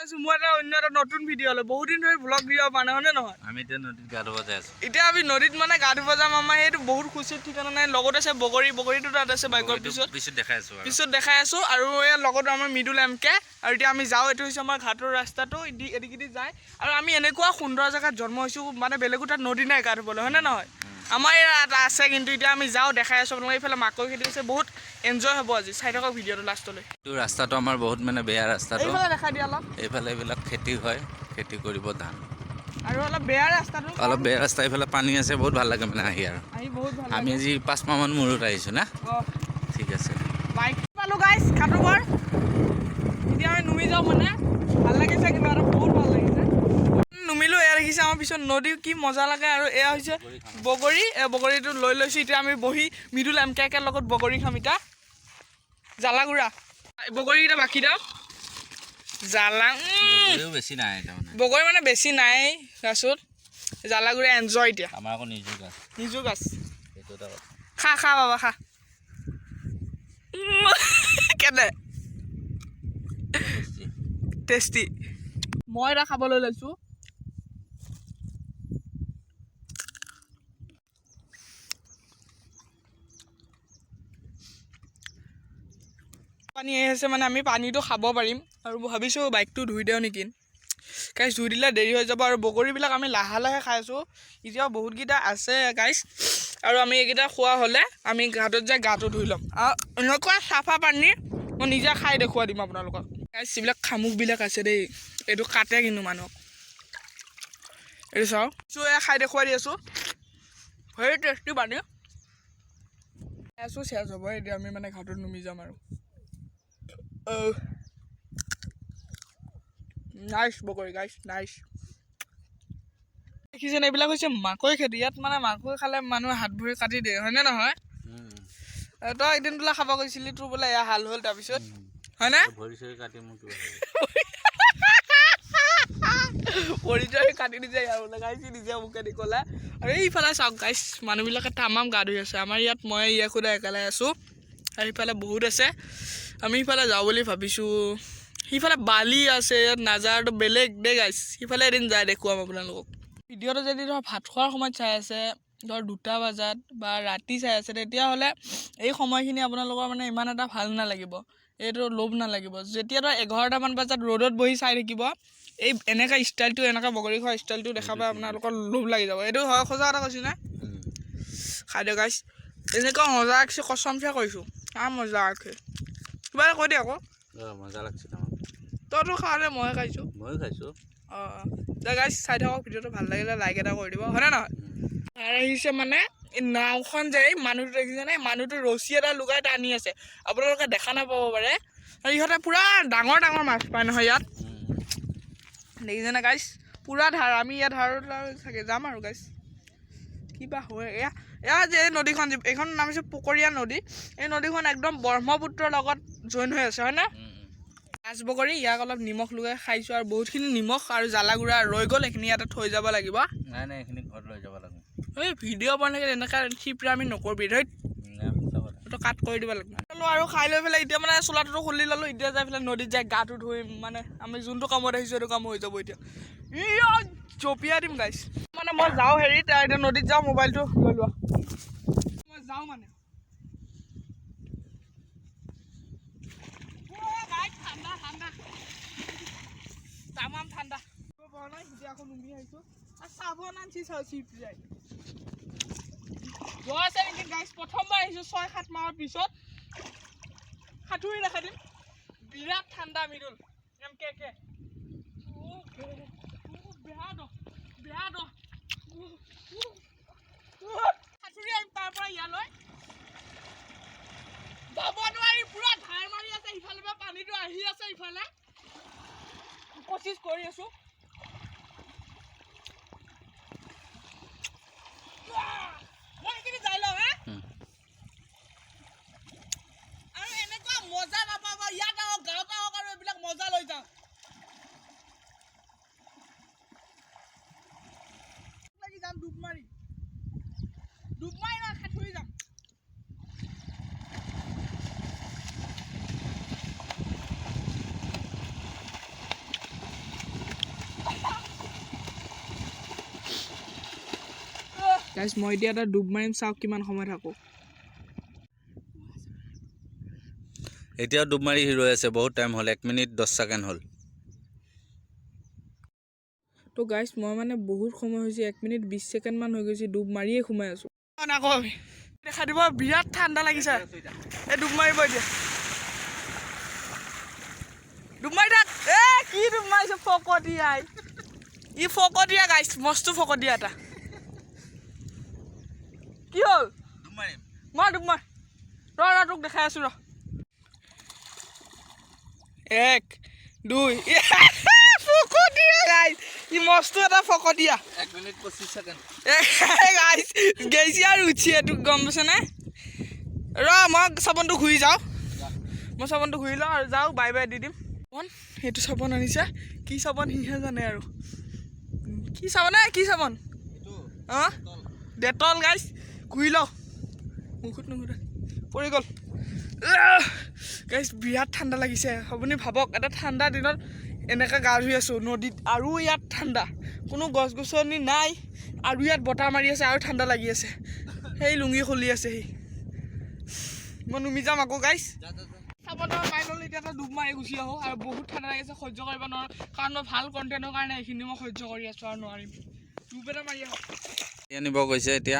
মই এটা অন্য এটা নতুন ভিডিঅ' হলো বহুত দিন ধৰি ব্লগ দিব পৰা নাই হয়নে নহয় আমি এতিয়া নদীত গা ধুব যাই আছো এতিয়া আমি নদীত মানে গা ধুব যাম আমাৰ সেইটো বহুত খুচিত ঠিকানা নাই লগত আছে বগৰীটো তাত আছে বাইকৰ পিছত দেখাই আছো আৰু এই লগত আমাৰ মৃদুল এমকে আৰু এতিয়া আমি যাওঁ এইটো হৈছে আমাৰ ঘাটৰ ৰাস্তাটো এদিকেদি যায় আৰু আমি এনেকুৱা সুন্দৰ জেগাত জন্ম হৈছো মানে বেলেগো তাত নদী নাই গা ধুবলৈ হয়নে নহয় আমাৰ ইয়াত আছে কিন্তু এতিয়া আমি যাওঁ দেখাই আছো আপোনালোকে এইফালে মাকৈ খেতি আছে বহুত এনজয় হ'ব আজি চাই থাকক ভিডিঅ'টো লাষ্টলৈ এইটো ৰাস্তাটো আমাৰ বহুত মানে বেয়া ৰাস্তাটো এইফালে দেখাই দিয়া অলপ এইফালে এইবিলাক খেতি হয় খেতি কৰিব ধান আৰু অলপ বেয়া ৰাস্তাটো অলপ বেয়া ৰাস্তা এইফালে পানী আছে বহুত ভাল লাগে মানে আহি আৰু বহুত ভাল আমি আজি 5 মাহ মান মূৰত আহিছো না ঠিক আছে বাইক পালো গাইছ খাটুবৰ এতিয়া আমি নুমি যাওঁ মানে ভাল লাগিছে কিবা আৰু বহুত ভাল লাগিছে নুমিলো এয়া দেখিছে আমাৰ পিছত নদী কি মজা লাগে আৰু এয়া হৈছে বগৰীটো লৈ লৈছো এতিয়া আমি বহি মৃদুল এমকে লগত বগৰী খাম এতিয়া জালাগুৰা বগৰীকেইটা বাকী দাও বেছি নাই বগৰী মানে বেছি নাই গাছত জালাগুৰা এনজয় এতিয়া আমাৰ আকৌ নিজু গাছ খা বাবা খা কেনে টেষ্টি মই এটা খাবলৈ লৈছো পানী আহি আছে মানে আমি পানীটো খাব পাৰিম আৰু ভাবিছো বাইকটো ধুই দিওঁ নেকি গাইছ ধুই দিলে দেৰি হৈ যাব আৰু বগৰীবিলাক আমি লাহে লাহে খাই আছো এতিয়াও বহুতকেইটা আছে গাইছ আৰু আমি এইকেইটা খোৱা হ'লে আমি ঘাটত যাই গাটো ধুই ল'ম আৰু এনেকুৱা চাফা পানী মই নিজে খাই দেখুৱাই দিম আপোনালোকক গাইছ যিবিলাক খামুকবিলাক আছে দেই এইটো কাটে কিন্তু মানুহক এইটো চাওঁ এয়া খাই দেখুৱাই দি আছো ভেৰি টেষ্টি পানী চেচ হ'ব এতিয়া আমি মানে ঘাটত নুমি যাম আৰু নাইচ বগৰী গাইছ নাইচ দেখিছেনে এইবিলাক হৈছে মাকৈ খেতি ইয়াত মানে মাকৈ খালে মানুহে হাত ভৰি কাটি দিয়ে হয়নে নহয় তই একদিন বোলে খাব গৈছিলি তোৰ বোলে এয়া হাল হ'ল তাৰপিছত হয়নে পৰিচয় কাটি দিছে ইয়াৰ বোলে গাইছি নিজে মোকে দি ক'লে আৰু এইফালে চাওক গাইছ মানুহবিলাকে তামাম গা ধুই আছে আমাৰ ইয়াত মই ইয়াকুদা একেলাই আছোঁ আৰু সিফালে বহুত আছে আমি সিফালে যাওঁ বুলি ভাবিছোঁ সিফালে বালি আছে ইয়াত নাজাৰটো বেলেগ দেই গাইছ সিফালে এদিন যাই দেখুৱাম আপোনালোকক ভিডিঅ'টো যদি ধৰ ভাত খোৱাৰ সময়ত চাই আছে ধৰ 2টা বজাত বা ৰাতি চাই আছে তেতিয়াহ'লে এই সময়খিনি আপোনালোকৰ মানে ইমান এটা ভাল নালাগিব এইটো লোভ নালাগিব যেতিয়া ধৰ 11টামান বজাত ৰ'দত বহি চাই থাকিব এই এনেকুৱা ষ্টাইলটো এনেকুৱা বগৰী খোৱা ষ্টাইলটো দেখা পাই আপোনালোকৰ লোভ লাগি যাব এইটো হয় সঁচা কথা কৈছোঁ নে খাই দিয়ক গাইছ এনেকুৱা মজা আছে কচমচে কৈছোঁ মজা আছে কিবা এটা কৈ দে আকৌ মজা লাগছে তইতো খাওঁতে ময়ে খাইছোঁ গাইছ চাই থাকক ভিডিঅ'টো ভাল লাগিলে লাইক এটা কৰি দিব হয়নে নহয় আৰু আহিছে মানে নাওখন যে মানুহটো দেখিছেনে মানুহটো ৰছী এটা লুকাই টানি আছে আপোনালোকে দেখা নাপাব পাৰে আৰু ইহঁতে পূৰা ডাঙৰ মাছ পায় নহয় ইয়াত দেখিছেনে গাইছ পূৰা ধাৰ আমি ইয়াত ধাৰত চাগে যাম আৰু গাইছ কিবা হয় এয়া যে এই নদীখন এইখন নাম হৈছে পুকৰীয়া নদী এই নদীখন একদম ব্ৰহ্মপুত্ৰৰ লগত জইন হৈ আছে হয়নে মাছ বগৰী ইয়াক অলপ নিমখ লগাই খাইছোঁ আৰু বহুতখিনি নিমখ আৰু জ্বালাগুড়া ৰৈ গ'ল এইখিনি ইয়াতে থৈ যাব লাগিব নাই এইখিনি ঘৰত লৈ যাব লাগিব এই ভিডিঅ' বনাই এনেকুৱা ঠিপৰা আমি নকৰবি ধৈত এইটো কাট কৰি দিব লাগিব আৰু খাই লৈ পেলাই এতিয়া মানে চোলাটোতো খুলি ল'লোঁ এতিয়া যাই পেলাই নদীত যাই গাটো ধুই মানে আমি যোনটো কামত আহিছোঁ সেইটো কাম হৈ যাব এতিয়া জঁপিয়াই দিম গাইছ মানে মই যাওঁ হেৰিত এতিয়া নদীত যাওঁ মোবাইলটো লৈ লোৱা মই যাওঁ মানে তামাম ঠাণ্ডা পৰা নাই এতিয়া আকৌ নুমি আহিছোঁ আৰু চাবোন আনছি চিপ যায় আছে নেকি গাইছ প্ৰথমবাৰ আহিছোঁ 6-7 মাহৰ পিছত সাঁতুৰি দেখাই দিম বিৰাট ঠাণ্ডা মৃদুল এমকে বেয়া দ সাঁতুৰি আহিম তাৰ পৰা ইয়ালৈ যাব নোৱাৰি পুৰা ধাৰ মাৰি আছে ইফালে পৰা পানীটো আহি আছে ইফালে কোচিছ কৰি আছোঁ মই সেইখিনি যাই লওঁ আৰু এনেকুৱা মজা নাপাব ইয়াত আহক গাঁৱত আহক আৰু এইবিলাক মজা লৈ যাওঁ যাম ডুব মাৰি না সাঁতুৰি যাম গাইজ মই এতিয়া এটা ডুব মাৰিম, চাওক কিমান সময় থাকোঁ। এতিয়াও ডুব মাৰি ৰৈ আছে, বহুত টাইম হ'ল, 1 মিনিট 10 ছেকেণ্ড হ'ল। তো গাইজ মই মানে বহুত সময় হৈছে, 1 মিনিট 20 ছেকেণ্ডমান হৈ গৈছে, ডুব মাৰিয়ে সোমাই আছোঁ। দেখা দিব, বিৰাট ঠাণ্ডা লাগিছে। এই ডুব মাৰিব এতিয়া, ডুব মাৰি থাক। কি ডুব মাৰিছে ফকতীয়াই, ই ফকতীয়া গাইজ, মস্ত ফকতীয়া এটা। কি হ'ল? মই ডুব মাৰ, ৰ তোক দেখাই আছোঁ ৰ। 1 2 ফকতীয়া গাইজ, ই মস্ত এটা ফকতীয়া। 1 মিনিট 25 ছেকেণ্ড গাইজ গেইছি আৰু উঠিয়ে, তোক গম পাইছেনে? ৰ মই চাবোনটো ঘূৰি যাওঁ, মই চাবোনটো ঘূৰি লওঁ আৰু যাওঁ, বাই বাই দি দিম। সেইটো চাবোন আনিছে, কি চাবোন সিহে জানে আৰু। কি চাবোন কি চাবোন? অঁ ডেটল গাইজ, ঘূৰি লওঁ, মুখত নুঘূৰে, পৰি গ'ল। গাইজ বিৰাট ঠাণ্ডা লাগিছে। আপুনি ভাবক, এটা ঠাণ্ডা দিনত এনেকৈ গা ধুই আছোঁ নদীত, আৰু ইয়াত ঠাণ্ডা, কোনো গছ গছনি নাই, আৰু ইয়াত বতাহ মাৰি আছে, আৰু ঠাণ্ডা লাগি আছে। সেই লুঙি খুলি আছে সি, মই নুমি যাম আকৌ গাইজ। চাবোনৰ মাৰি ল'লোঁ, এতিয়া এটা ডুব মাৰি গুচি আহোঁ। আৰু বহুত ঠাণ্ডা লাগিছে, সহ্য কৰিব নোৱাৰোঁ, কাৰণ মই ভাল কণ্টেণ্টৰ কাৰণে এইখিনি মই সহ্য কৰি আছোঁ আৰু নোৱাৰিম। ডুব এটা মাৰি আহোঁ। আনিব গৈছে এতিয়া,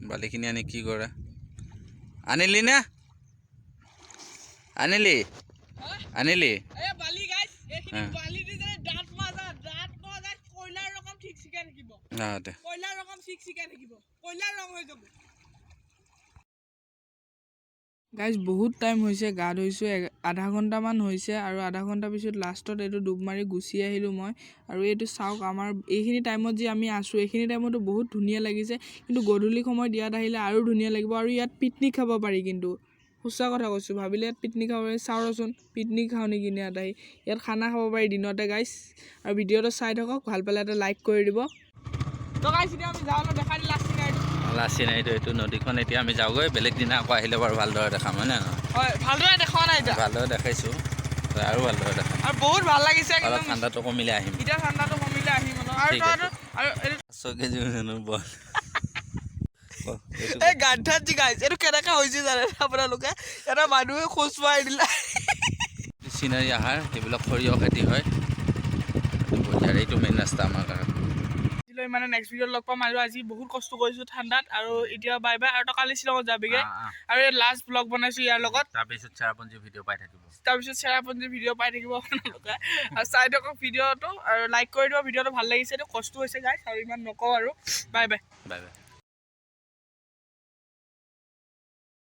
বালিখিনি আনি কি কৰে? আনিলি নে? আনিলি আনিলি বালি গাইজ, এইখিনি বালি দি দাঁত মাজা কয়লাৰ ৰকম ঠিক চিকাই থাকিব, কয়লাৰ ৰকম ঠিক চিকাই থাকিব, কয়লাৰ ৰং হৈ যাব। গাইজ বহুত টাইম হৈছে, গা ধুইছোঁ, আধা ঘণ্টামান হৈছে, আৰু আধা ঘণ্টাৰ পিছত লাষ্টত এইটো ডুব মাৰি গুচি আহিলোঁ মই। আৰু এইটো চাওক, আমাৰ এইখিনি টাইমত যে আমি আছোঁ, এইখিনি টাইমতো বহুত ধুনীয়া লাগিছে, কিন্তু গধূলি সময়ত ইয়াত আহিলে আৰু ধুনীয়া লাগিব। আৰু ইয়াত পিকনিক খাব পাৰি, কিন্তু সঁচা কথা কৈছোঁ, ভাবিলে ইয়াত পিকনিক খাব পাৰি। চাওঁচোন পিকনিক খাওঁ নেকি ইয়াত আহি, ইয়াত খানা খাব পাৰি দিনতে গাইজ। আৰু ভিডিঅ'টো চাই থাকক, ভাল পালে এটা লাইক কৰি দিব। তো গাইজ এতিয়া আমি যাওঁ, দেখাই দিম লাচি নাইতো, এইটো নদীখন। এতিয়া আমি যাওঁগৈ, বেলেগ দিনা আকৌ আহিলে বাৰু ভালদৰে দেখাম, হয় নে নহয়? হয়, ভালদৰে দেখা নাই এতিয়া, ভালদৰে দেখাইছোঁ, আৰু ভালদৰে দেখাম। আৰু বহুত ভাল লাগিছে, অলপ ঠাণ্ডাটো কমিলে আহিম, এতিয়া ঠাণ্ডাটো কমিলে আহিম। আৰু 6 কেজি বল। এই গাঁঠাত যি গাইজ, এইটো কেনেকৈ হৈছে জানে আপোনালোকে? এটা মানুহে খোজ মাৰি দিলে। চিনাৰী আহাৰ, সেইবিলাক সৰিয়হ খেতি হয়, এইটো মেইন ৰাস্তা আমাৰ কাৰণে। মানে নেক্সট ভিডিঅ'ত লগ পাম। আৰু আজি বহুত কষ্ট কৰিছোঁ ঠাণ্ডাত, আৰু এতিয়া বাই বাই, আৰু কালি শ্বিলঙত যাবিগৈ। আৰু এই লাষ্ট ব্লগ বনাইছোঁ ইয়াৰ লগত, তাৰপিছত চেৰাপুঞ্জী ভিডিঅ' পাই থাকিব, আপোনালোকে। আৰু চাই থাকক ভিডিঅ'টো, আৰু লাইক কৰি দিব, ভিডিঅ'টো ভাল লাগিছে। এইটো কষ্ট হৈছে গাইজ, আৰু ইমান নকওঁ আৰু। Bye bye.